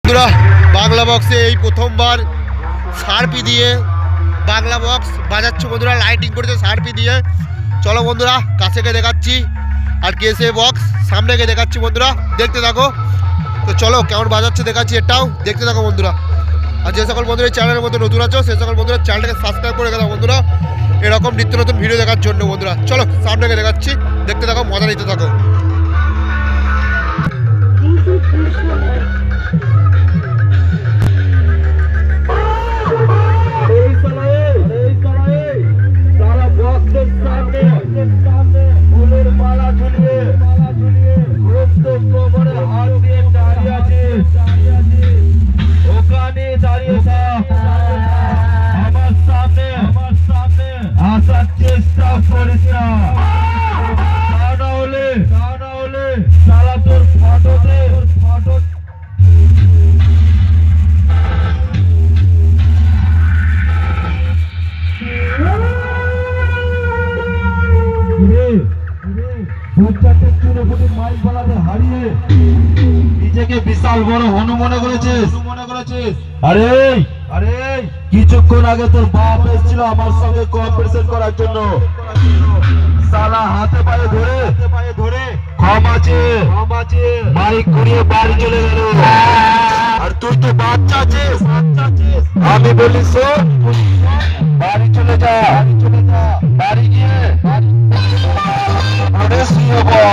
বন্ধুরা বাংলা বক্সে এই প্রথমবার সারপি দিয়ে বাংলা বক্স বাজাচ্ছে বন্ধুরা, লাইটিং করেছে সারপি দিয়ে। চলো বন্ধুরা কাছে গিয়ে দেখাচ্ছি, আর কেসে বক্স সামনে গিয়ে দেখাচ্ছি বন্ধুরা, দেখতে থাকো। তো চলো কেমন বাজাচ্ছে দেখাচ্ছি, এটাও দেখতে থাকো বন্ধুরা। আর যে সকল বন্ধুরা এই চ্যানেলের মধ্যে নতুন আছো সেই সকল বন্ধুরা চ্যানেলটাকে সাবস্ক্রাইব করে রেখে দাও বন্ধুরা, এরকম নিত্য নতুন ভিডিও দেখার জন্য বন্ধুরা। চলো সামনে গিয়ে দেখাচ্ছি, দেখতে থাকো, মজা নিতে থাকো। নিজেকে বিশাল বড় হনু মনে করেছিস? আরে আরে কিছুক্ষণ আগে তোর বাপ এসেছিল আমার সঙ্গে কোঅপারেশন করার জন্য। সালা হাতে পায়ে ধরে ক্ষমা চেয়ে মাইক ঘুরিয়ে বাড়ি চলে গেল। আর তুই তো বাচ্চা আছিস। আমি বলি শোন, বাড়ি চলে যা, বাড়ি গিয়ে শুয়ে পড়।